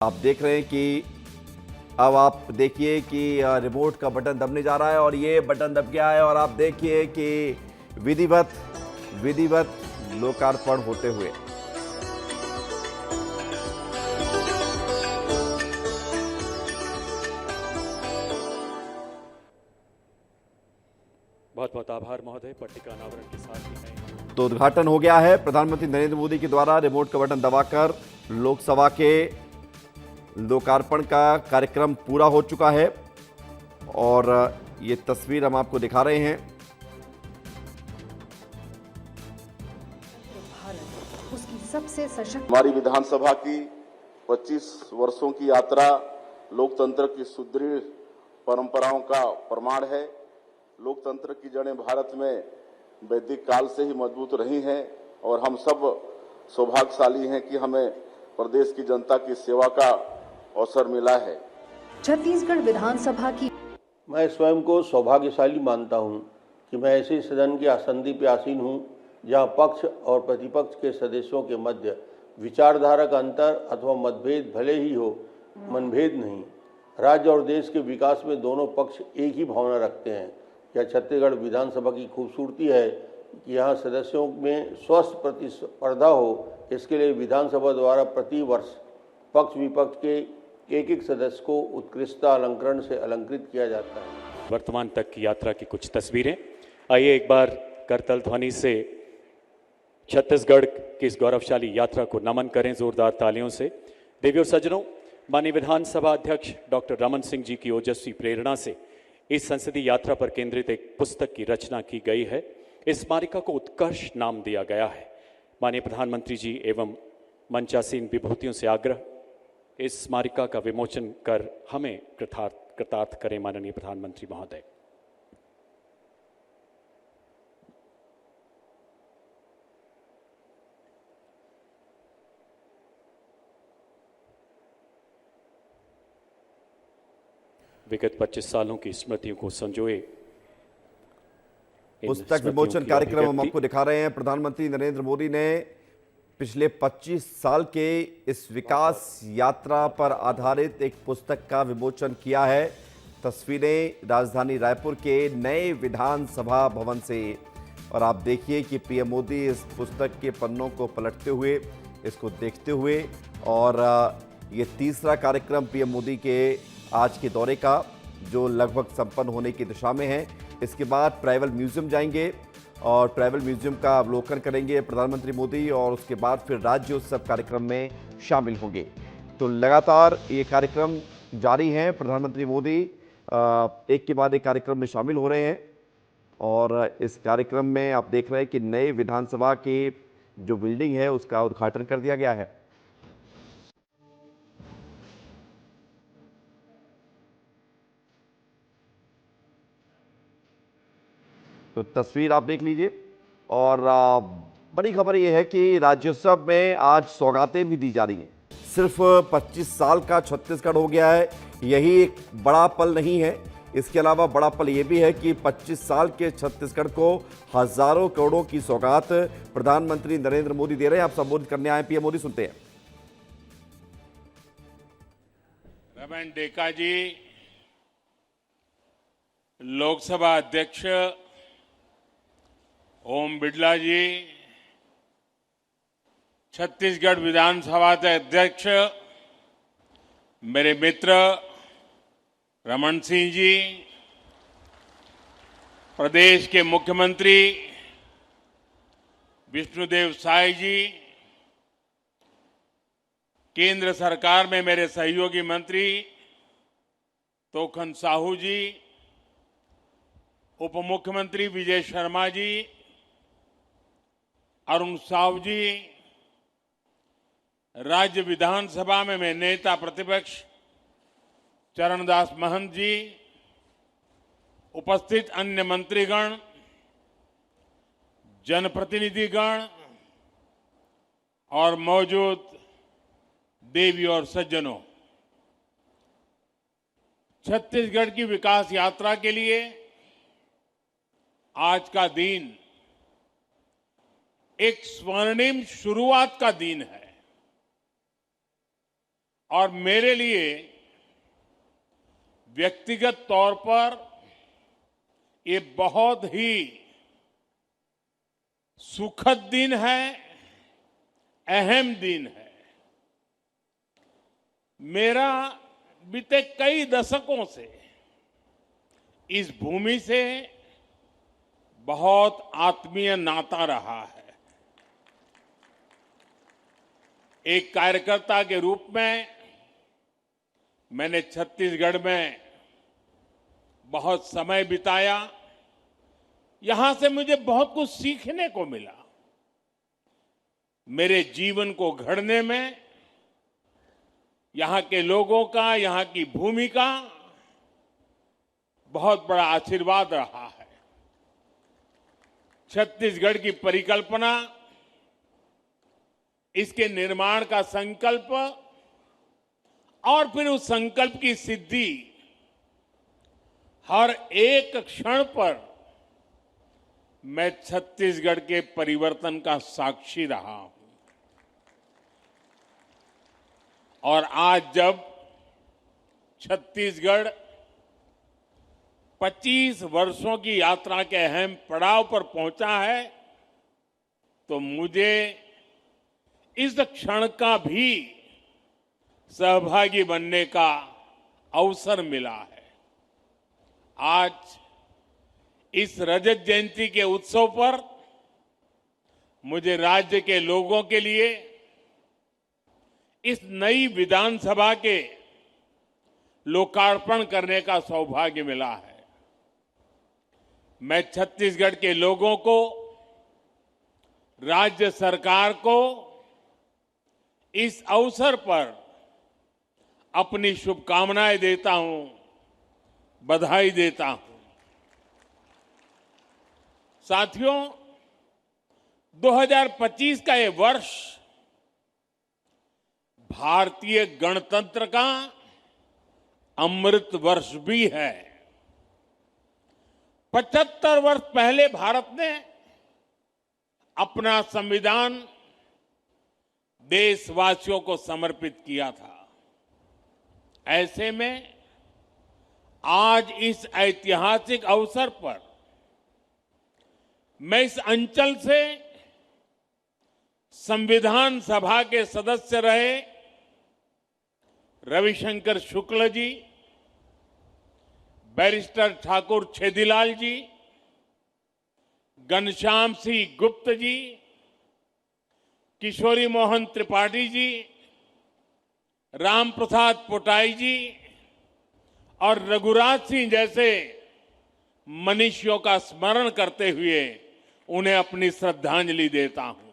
आप देख रहे हैं कि अब आप देखिए कि रिमोट का बटन दबने जा रहा है और ये बटन दब गया है और आप देखिए कि विधिवत लोकार्पण होते हुए बहुत बहुत आभार महोदय। पट्टिका अनावरण के साथ ही मैं तो उद्घाटन हो गया है। प्रधानमंत्री नरेंद्र मोदी के द्वारा रिमोट का बटन दबाकर लोकसभा के लोकार्पण का कार्यक्रम पूरा हो चुका है और ये तस्वीर हम आपको दिखा रहे हैं। भारत उसकी सबसे सशक्त हमारी विधानसभा की 25 वर्षों की यात्रा लोकतंत्र की सुदृढ़ परंपराओं का प्रमाण है। लोकतंत्र की जड़ें भारत में वैदिक काल से ही मजबूत रही हैं और हम सब सौभाग्यशाली हैं कि हमें प्रदेश की जनता की सेवा का अवसर मिला है। छत्तीसगढ़ विधानसभा की मैं स्वयं को सौभाग्यशाली मानता हूं कि मैं ऐसे सदन की आसंदी पे आसीन हूं जहां पक्ष और प्रतिपक्ष के सदस्यों के मध्य विचारधारा का अंतर अथवा मतभेद भले ही हो, मनभेद नहीं। राज्य और देश के विकास में दोनों पक्ष एक ही भावना रखते हैं। यह छत्तीसगढ़ विधानसभा की खूबसूरती है कि यहाँ सदस्यों में स्वस्थ प्रतिस्पर्धा हो। इसके लिए विधानसभा द्वारा प्रति वर्ष पक्ष विपक्ष के एक सदस्य को उत्कृष्टता अलंकरण से अलंकृत किया जाता है। वर्तमान तक की यात्रा की कुछ तस्वीरें। आइए एक बार करतल ध्वनि से छत्तीसगढ़ की इस गौरवशाली यात्रा को नमन करें जोरदार तालियों से। देवी और सज्जनों, माननीय विधानसभा अध्यक्ष डॉक्टर रमन सिंह जी की ओजस्वी प्रेरणा से इस संसदीय यात्रा पर केंद्रित एक पुस्तक की रचना की गई है। इस स्मारिका को उत्कर्ष नाम दिया गया है। माननीय प्रधानमंत्री जी एवं मंचासीन विभूतियों से आग्रह, इस स्मारिका का विमोचन कर हमें कृतार्थ करें माननीय प्रधानमंत्री महोदय। विगत 25 सालों की स्मृतियों को संजोए पुस्तक विमोचन कार्यक्रम हम आपको दिखा रहे हैं। प्रधानमंत्री नरेंद्र मोदी ने पिछले 25 साल के इस विकास यात्रा पर आधारित एक पुस्तक का विमोचन किया है। तस्वीरें राजधानी रायपुर के नए विधानसभा भवन से और आप देखिए कि पीएम मोदी इस पुस्तक के पन्नों को पलटते हुए, इसको देखते हुए और ये तीसरा कार्यक्रम पीएम मोदी के आज के दौरे का जो लगभग संपन्न होने की दिशा में है। इसके बाद ट्राइबल म्यूजियम जाएंगे और ट्राइबल म्यूजियम का अवलोकन करेंगे प्रधानमंत्री मोदी और उसके बाद फिर राज्योत्सव कार्यक्रम में शामिल होंगे। तो लगातार ये कार्यक्रम जारी हैं। प्रधानमंत्री मोदी एक के बाद एक कार्यक्रम में शामिल हो रहे हैं और इस कार्यक्रम में आप देख रहे हैं कि नए विधानसभा की जो बिल्डिंग है उसका उद्घाटन कर दिया गया है। तो तस्वीर आप देख लीजिए और बड़ी खबर यह है कि राज्योत्सव में आज सौगातें भी दी जा रही हैं। सिर्फ 25 साल का छत्तीसगढ़ हो गया है, यही एक बड़ा पल नहीं है। इसके अलावा बड़ा पल यह भी है कि 25 साल के छत्तीसगढ़ को हजारों करोड़ों की सौगात प्रधानमंत्री नरेंद्र मोदी दे रहे हैं। आप संबोधित करने आए पीएम मोदी, सुनते हैं। रमन डेका जी, लोकसभा अध्यक्ष ओम बिड़ला जी, छत्तीसगढ़ विधानसभा के अध्यक्ष मेरे मित्र रमन सिंह जी, प्रदेश के मुख्यमंत्री विष्णुदेव साय जी, केंद्र सरकार में मेरे सहयोगी मंत्री तोखन साहू जी, उप मुख्यमंत्री विजय शर्मा जी, अरुण साव जी, राज्य विधानसभा में मैं नेता प्रतिपक्ष चरणदास महंत जी, उपस्थित अन्य मंत्रीगण, जनप्रतिनिधिगण और मौजूद देवी और सज्जनों, छत्तीसगढ़ की विकास यात्रा के लिए आज का दिन एक स्वर्णिम शुरुआत का दिन है। और मेरे लिए व्यक्तिगत तौर पर ये बहुत ही सुखद दिन है, अहम दिन है। मेरा बीते कई दशकों से इस भूमि से बहुत आत्मीय नाता रहा है। एक कार्यकर्ता के रूप में मैंने छत्तीसगढ़ में बहुत समय बिताया। यहां से मुझे बहुत कुछ सीखने को मिला। मेरे जीवन को घड़ने में यहां के लोगों का, यहां की भूमि का बहुत बड़ा आशीर्वाद रहा है। छत्तीसगढ़ की परिकल्पना, इसके निर्माण का संकल्प और फिर उस संकल्प की सिद्धि, हर एक क्षण पर मैं छत्तीसगढ़ के परिवर्तन का साक्षी रहा हूं। और आज जब छत्तीसगढ़ 25 वर्षों की यात्रा के अहम पड़ाव पर पहुंचा है, तो मुझे इस क्षण का भी सहभागी बनने का अवसर मिला है। आज इस रजत जयंती के उत्सव पर मुझे राज्य के लोगों के लिए इस नई विधानसभा के लोकार्पण करने का सौभाग्य मिला है। मैं छत्तीसगढ़ के लोगों को, राज्य सरकार को इस अवसर पर अपनी शुभकामनाएं देता हूं, बधाई देता हूं। साथियों, 2025 का ये वर्ष भारतीय गणतंत्र का अमृत वर्ष भी है। 75 वर्ष पहले भारत ने अपना संविधान देशवासियों को समर्पित किया था। ऐसे में आज इस ऐतिहासिक अवसर पर मैं इस अंचल से संविधान सभा के सदस्य रहे रविशंकर शुक्ल जी, बैरिस्टर ठाकुर छेदीलाल जी, घनश्याम सिंह गुप्त जी, किशोरी मोहन त्रिपाठी जी, राम प्रसाद पोटाई जी और रघुराज सिंह जैसे मनीषियों का स्मरण करते हुए उन्हें अपनी श्रद्धांजलि देता हूं।